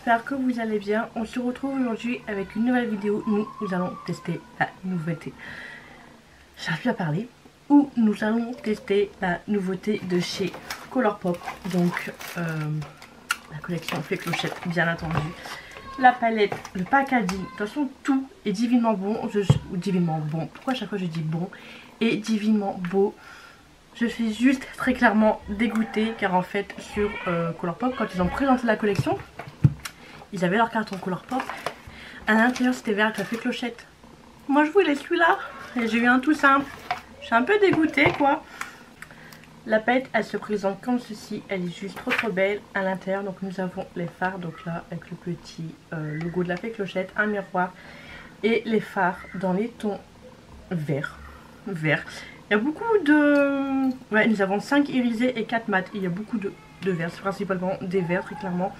j'espère que vous allez bien. On se retrouve aujourd'hui avec une nouvelle vidéo. Nous allons tester la nouveauté. J'arrive plus à parler. Où nous allons tester la nouveauté de chez Colourpop. Donc la collection fait clochette, bien entendu. La palette, le packaging, de toute façon tout est divinement bon. Divinement bon, pourquoi à chaque fois je dis bon? Et divinement beau. Je suis juste très clairement dégoûtée car en fait sur Colourpop, quand ils ont présenté la collection, ils avaient leur carton Colourpop. À l'intérieur c'était vert avec la fée clochette. Moi je voulais celui-là et j'ai eu un tout simple. Je suis un peu dégoûtée quoi. La palette elle se présente comme ceci, elle est juste trop belle. À l'intérieur donc nous avons les fards, donc là avec le petit logo de la fée clochette, un miroir et les fards dans les tons verts. Il y a beaucoup de... Ouais, nous avons 5 irisés et 4 mat. Il y a beaucoup de verts, c'est principalement des verts très clairement.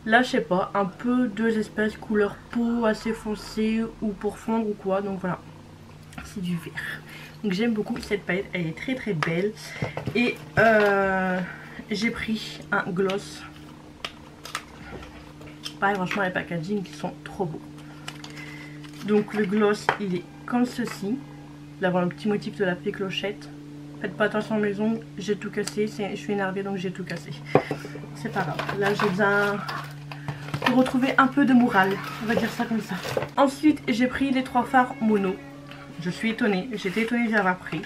Là je sais pas, un peu deux espèces couleur peau assez foncée ou pour fondre ou quoi. Donc voilà, c'est du vert. Donc j'aime beaucoup cette palette, elle est très très belle. Et j'ai pris un gloss. Pareil, franchement les packaging qui sont trop beaux. Donc le gloss il est comme ceci. D'avoir le petit motif de la fée clochette. Faites pas attention à mes ongles, j'ai tout cassé. Je suis énervée donc j'ai tout cassé. C'est pas grave. Là j'ai besoin de retrouver un peu de morale. On va dire ça comme ça. Ensuite j'ai pris les 3 fards mono. Je suis étonnée. J'étais étonnée de les avoir pris.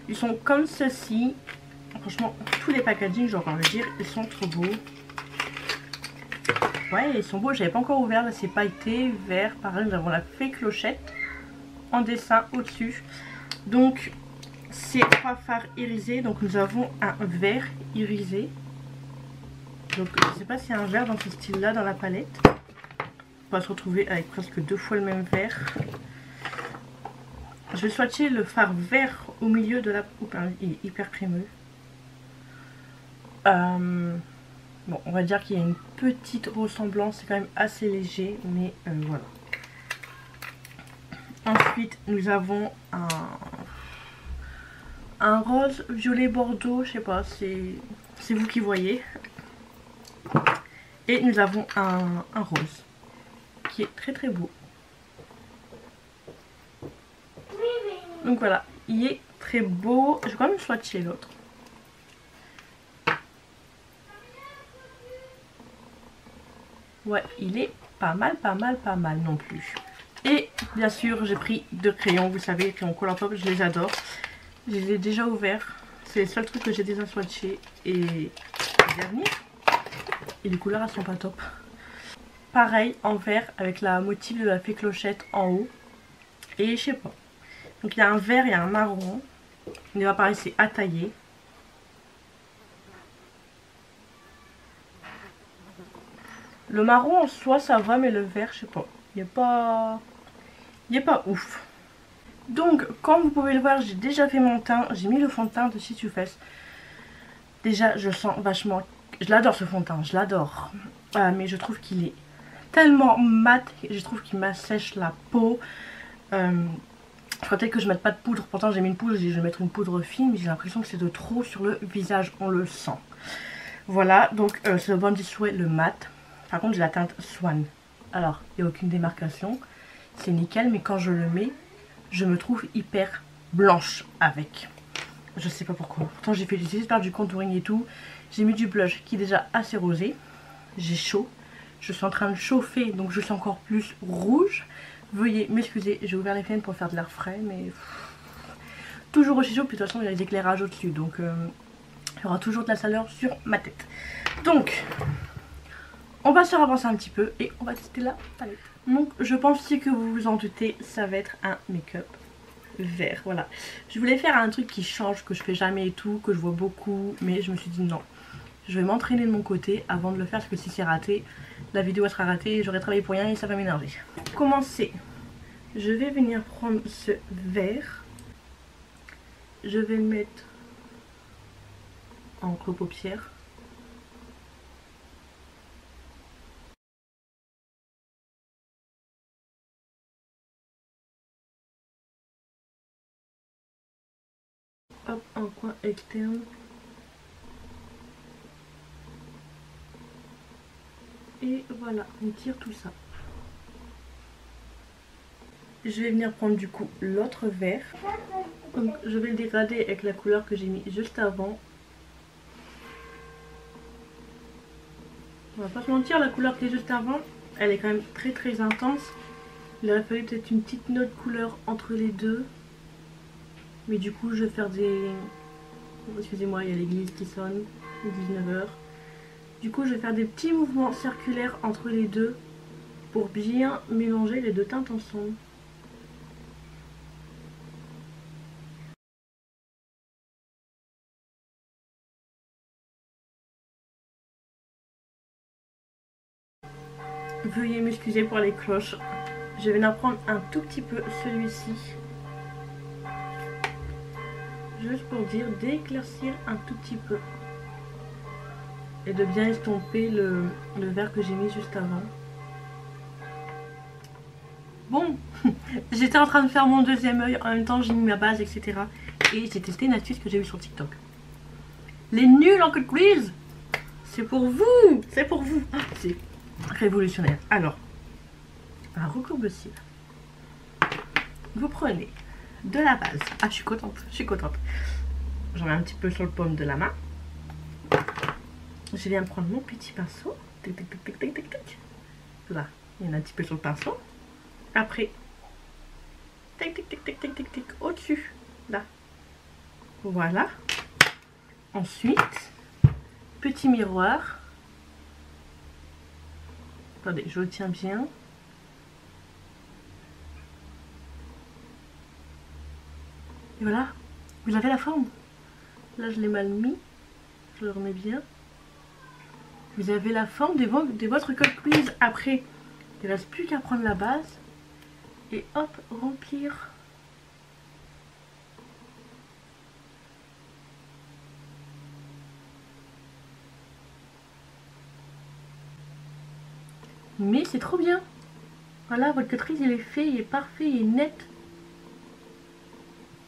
Ils sont comme ceci. Franchement tous les packaging, j'ai envie de dire, ils sont trop beaux. Ouais ils sont beaux. J'avais pas encore ouvert. Là c'est pailleté, vert. Pareil nous avons la fée clochette en dessin au-dessus. Donc c'est 3 fards irisés. Donc nous avons un vert irisé. Donc je ne sais pas s'il y a un vert dans ce style là dans la palette. On va se retrouver avec presque 2 fois le même vert. Je vais swatcher le fard vert au milieu de la... Oups, il est hyper crémeux. Bon on va dire qu'il y a une petite ressemblance. C'est quand même assez léger. Mais voilà. Ensuite, nous avons un rose violet bordeaux, je sais pas, c'est vous qui voyez. Et nous avons un rose qui est très très beau. Donc voilà, il est très beau. Je vais quand même swatcher l'autre. Ouais, il est pas mal non plus. Et bien sûr j'ai pris 2 crayons, vous savez, crayons Colourpop, je les adore. Je les ai déjà ouverts, c'est le seul truc que j'ai déjà swatché et dernier. Et les couleurs elles sont pas top. Pareil en vert avec la motif de la fée clochette en haut. Et je sais pas. Donc il y a un vert et un marron. Il va pareil c'est à tailler. Le marron en soi ça va mais le vert je sais pas. Il est pas ouf. Donc comme vous pouvez le voir j'ai déjà fait mon teint. J'ai mis le fond de teint de Chez Too Faced. Déjà je sens vachement... Je l'adore ce fond de teint, je l'adore. Mais je trouve qu'il est tellement mat. Je trouve qu'il m'assèche la peau. Il faudrait peut-être que je mette pas de poudre. Pourtant j'ai mis une poudre, je vais mettre une poudre fine. Mais j'ai l'impression que c'est de trop sur le visage. On le sent. Voilà, donc c'est le Bondi Sweat, le mat. Par contre j'ai la teinte Swan. Alors il n'y a aucune démarcation. C'est nickel mais quand je le mets, je me trouve hyper blanche avec. Je sais pas pourquoi. Pourtant j'ai fait du contouring et tout. J'ai mis du blush qui est déjà assez rosé. J'ai chaud. Je suis en train de chauffer donc je suis encore plus rouge. Veuillez m'excuser, j'ai ouvert les fenêtres pour faire de l'air frais mais... Toujours aussi chaud, puis de toute façon il y a des éclairages au-dessus. Donc il y aura toujours de la chaleur sur ma tête. Donc on va se ravancer un petit peu et on va tester la palette. Donc je pense aussi que vous vous en doutez, ça va être un make-up vert, voilà. Je voulais faire un truc qui change, que je fais jamais et tout, que je vois beaucoup, mais je me suis dit non. Je vais m'entraîner de mon côté avant de le faire parce que si c'est raté, la vidéo elle sera ratée et j'aurai travaillé pour rien et ça va m'énerver. Pour commencer, je vais venir prendre ce vert. Je vais le mettre en creux paupière. Hop, un coin externe. et voilà, on tire tout ça. Je vais venir prendre du coup l'autre vert. Donc je vais le dégrader avec la couleur que j'ai mis juste avant. On va pas se mentir, la couleur qui est juste avant, elle est quand même très intense. Il aurait fallu peut-être une petite note couleur entre les deux. Mais du coup je vais faire des... Excusez-moi, il y a l'église qui sonne, 19 h. Du coup je vais faire des petits mouvements circulaires entre les deux pour bien mélanger les deux teintes ensemble. Veuillez m'excuser pour les cloches. Je vais en prendre un tout petit peu celui-ci. Juste pour dire d'éclaircir un tout petit peu. Et de bien estomper le vert que j'ai mis juste avant. Bon, j'étais en train de faire mon deuxième œil. En même temps j'ai mis ma base, etc. Et j'ai testé une astuce que j'ai vue sur TikTok. Les nuls en code quiz, c'est pour vous. C'est pour vous. C'est révolutionnaire. Alors, un recourbe cils. Vous prenez de la base. Ah, je suis contente, je suis contente. J'en ai un petit peu sur le paume de la main. Je viens prendre mon petit pinceau. Tic, tic, tic, tic, tic, tic, tic. Là, il y en a un petit peu sur le pinceau. Après, tic, tic, tic, tic, tic, tic, tic, au-dessus. Là. Voilà. Ensuite, petit miroir. Attendez, je le tiens bien. Et voilà, vous avez la forme. Là, je l'ai mal mis. Je le remets bien. Vous avez la forme de votre code quiz. Après, il ne reste plus qu'à prendre la base. Et hop, remplir. Mais c'est trop bien. Voilà, votre code quiz, il est fait, il est parfait, il est net.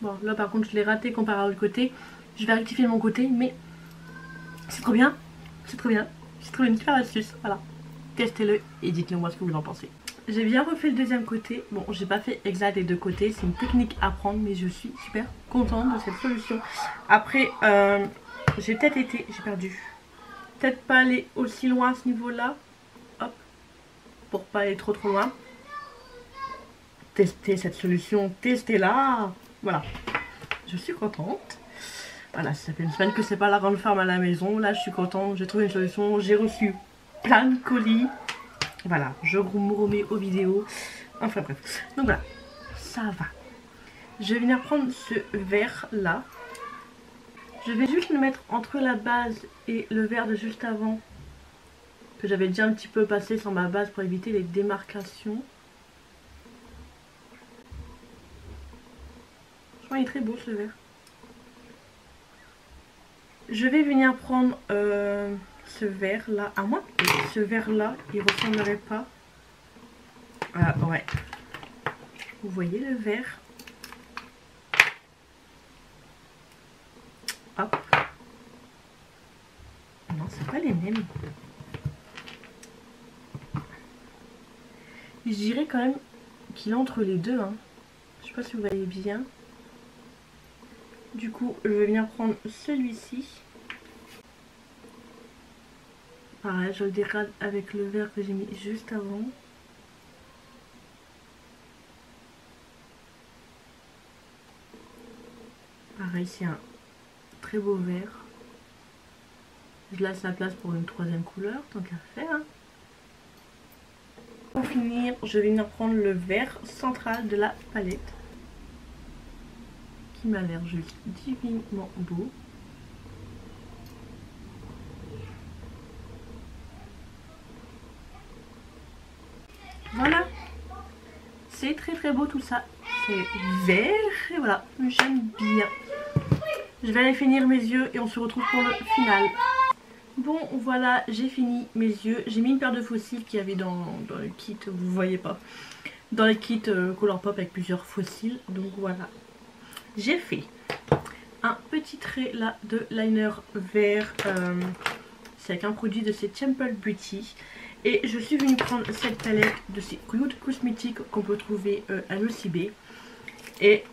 Bon, là par contre, je l'ai raté comparé à l'autre côté. Je vais rectifier de mon côté, mais c'est trop bien. C'est trop bien. J'ai trouvé une super astuce. Voilà. Testez-le et dites-le moi ce que vous en pensez. J'ai bien refait le deuxième côté. Bon, j'ai pas fait exact les deux côtés. C'est une technique à prendre, mais je suis super contente de cette solution. Après, j'ai peut-être été... J'ai perdu. Peut-être pas aller aussi loin à ce niveau-là. Hop. Pour pas aller trop loin. Testez cette solution. Testez-la. Voilà. Je suis contente. Voilà, ça fait une semaine que c'est pas la grande farm à la maison. Là, je suis contente. J'ai trouvé une solution. J'ai reçu plein de colis. Voilà, je me remets aux vidéos. Enfin bref. Donc voilà, ça va. Je vais venir prendre ce vert là. Je vais juste le mettre entre la base et le vert de juste avant. Que j'avais déjà un petit peu passé sur ma base pour éviter les démarcations. Franchement, il est très beau ce vert. Je vais venir prendre ce vert là. À moins que ce vert là, il ressemblerait pas. Ouais. Vous voyez le vert? Hop. Non, c'est pas les mêmes. Je dirais quand même qu'il est entre les deux. Hein. Je sais pas si vous voyez bien. Du coup, je vais venir prendre celui-ci. Pareil, je le dégrade avec le vert que j'ai mis juste avant. Pareil, c'est un très beau vert. Je laisse la place pour une troisième couleur, tant qu'à faire. Hein. Pour finir, je vais venir prendre le vert central de la palette. Qui m'a l'air juste divinement beau. Voilà. C'est très beau tout ça. C'est vert et voilà, j'aime bien. Je vais aller finir mes yeux et on se retrouve pour le final. Bon voilà, j'ai fini mes yeux. J'ai mis une paire de faux cils qu'il y avait dans le kit, vous voyez pas. Dans le kit Colourpop avec plusieurs faux cils. Donc voilà. J'ai fait un petit trait là de liner vert. C'est avec un produit de chez Temple Beauty. Et je suis venue prendre cette palette de ces Cloud Cosmetics qu'on peut trouver à l'OCB. Et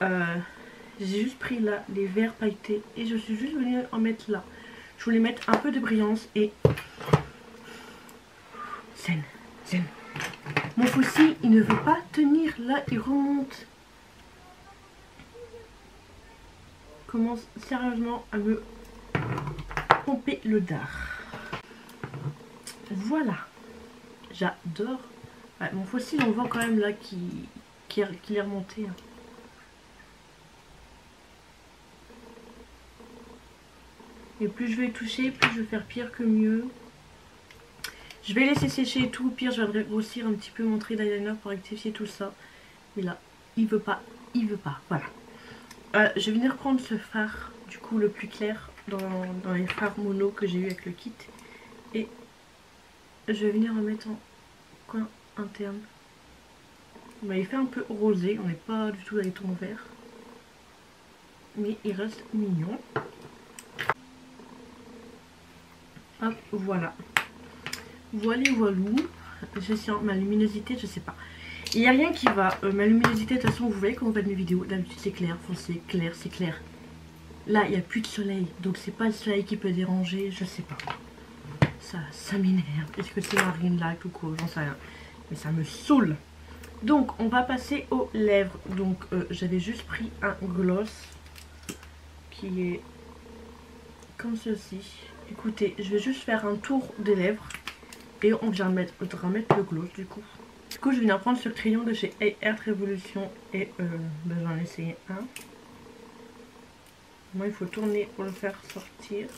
j'ai juste pris là les verres pailletés et je suis juste venue en mettre là. Je voulais mettre un peu de brillance et... Zen, zen. Mon foussi, il ne veut pas tenir. Là, il remonte. Commence sérieusement à me pomper le dard. Voilà. J'adore. Ouais, mon fossile, on voit quand même là qu'il est remonté. Hein. Et plus je vais toucher, plus je vais faire pire que mieux. Je vais laisser sécher et tout. Au pire, je viendrai grossir un petit peu mon trait d'eyeliner pour rectifier tout ça. Mais là, il veut pas. Il veut pas. Voilà. Je vais venir prendre ce fard, du coup, le plus clair dans les fards mono que j'ai eu avec le kit. Et je vais venir en mettre en coin interne. Bah, il fait un peu rosé. On n'est pas du tout dans les tons verts. Mais il reste mignon. Hop, voilà. Voilà, voilou. Je sens ma luminosité, je sais pas. Il n'y a rien qui va. Ma luminosité, de toute façon, vous voyez quand vous faites mes vidéos, d'habitude c'est clair, foncé, clair, c'est clair. Là, il n'y a plus de soleil, donc c'est pas le soleil qui peut déranger, je sais pas. Ça m'énerve. Est-ce que c'est Marine Light ou quoi? J'en sais rien. Mais ça me saoule. Donc, on va passer aux lèvres. Donc, j'avais juste pris un gloss qui est comme ceci. Écoutez, je vais juste faire un tour des lèvres et on vient mettre le gloss du coup. Du coup, je viens prendre ce crayon de chez Art Revolution et ben, j'en ai essayé un. Moi, il faut tourner pour le faire sortir.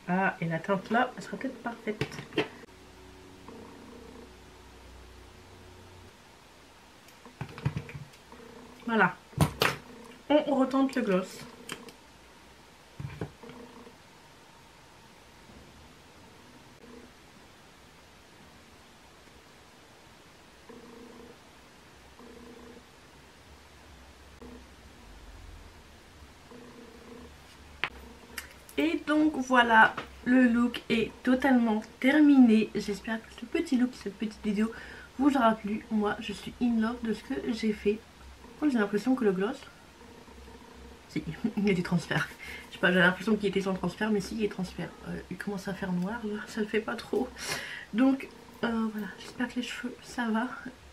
Ah, et la teinte là, elle sera peut-être parfaite. Voilà. On retente le gloss. Et donc voilà, le look est totalement terminé. J'espère que ce petit look, cette petite vidéo vous aura plu. Moi, je suis in love de ce que j'ai fait. Oh, j'ai l'impression que le gloss... Si, il y a des transferts. Je sais pas, j'ai l'impression qu'il était sans transfert, mais si, il y a transfert. Il commence à faire noir, là, ça le fait pas trop. Donc, voilà, j'espère que les cheveux, ça va.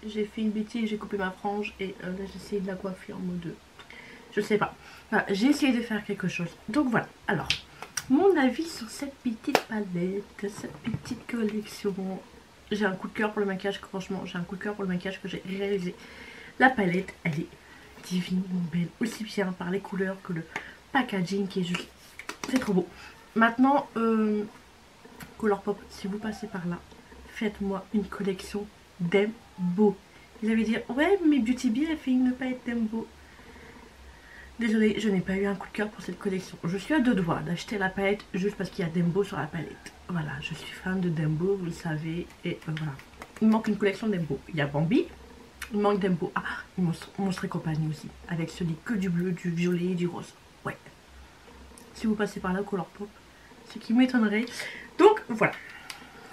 J'ai fait une bêtise, j'ai coupé ma frange et là, j'ai essayé de la coiffer en mode... Je sais pas. Voilà, j'ai essayé de faire quelque chose. Donc voilà, alors... Mon avis sur cette petite palette, cette petite collection. J'ai un coup de cœur pour le maquillage, franchement, j'ai un coup de cœur pour le maquillage que j'ai réalisé. La palette, elle est divinement belle, aussi bien par les couleurs que le packaging qui est juste... C'est trop beau. Maintenant, Colourpop, si vous passez par là, faites-moi une collection Dembo. Vous allez dire, ouais, mais Beauty Bee a fait une palette Dembo. Désolée, je n'ai pas eu un coup de cœur pour cette collection. Je suis à deux doigts d'acheter la palette juste parce qu'il y a Dembo sur la palette. Voilà, je suis fan de Dembo, vous le savez. Et voilà. Il manque une collection Dembo. Il y a Bambi, il manque Dembo. Ah, Monstre et compagnie aussi. Avec celui que du bleu, du violet et du rose. Ouais. Si vous passez par là, Colourpop, ce qui m'étonnerait. Donc voilà.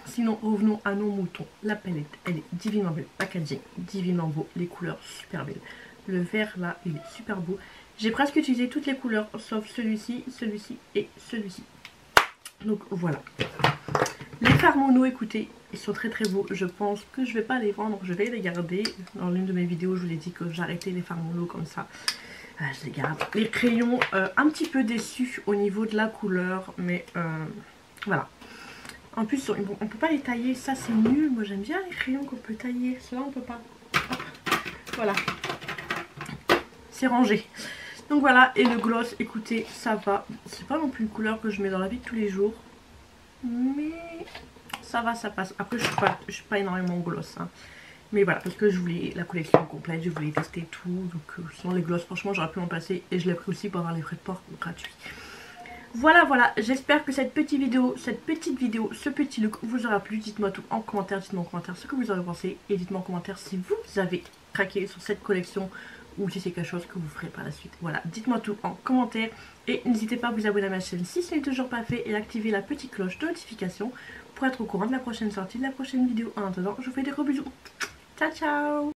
Sinon, revenons à nos moutons. La palette, elle est divinement belle. Packaging, divinement beau. Les couleurs, super belles. Le vert là, il est super beau. J'ai presque utilisé toutes les couleurs sauf celui-ci, celui-ci et celui-ci. Donc voilà. Les fards mono, écoutez, ils sont très très beaux. Je pense que je vais pas les vendre, je vais les garder. Dans l'une de mes vidéos, je vous ai dit que j'arrêtais les fards mono comme ça. Je les garde. Les crayons, un petit peu déçus au niveau de la couleur, mais voilà. En plus, on peut pas les tailler, ça c'est nul. Moi j'aime bien les crayons qu'on peut tailler. Cela on peut pas. Hop. Voilà. C'est rangé. Donc voilà, et le gloss, écoutez, ça va. C'est pas non plus une couleur que je mets dans la vie de tous les jours. Mais ça va, ça passe. Après, je suis pas énormément gloss. Hein. Mais voilà, parce que je voulais la collection complète, je voulais tester tout. Donc sinon les gloss, franchement, j'aurais pu m'en passer. Et je l'ai pris aussi pour avoir les frais de port gratuits. Voilà, voilà, j'espère que cette petite vidéo, ce petit look vous aura plu. Dites-moi tout en commentaire, dites-moi en commentaire ce que vous en avez pensé. Et dites-moi en commentaire si vous avez craqué sur cette collection ou si c'est quelque chose que vous ferez par la suite. Voilà, dites-moi tout en commentaire et n'hésitez pas à vous abonner à ma chaîne si ce n'est toujours pas fait et à activer la petite cloche de notification pour être au courant de la prochaine sortie, de la prochaine vidéo. En attendant, je vous fais des gros bisous. Ciao ciao.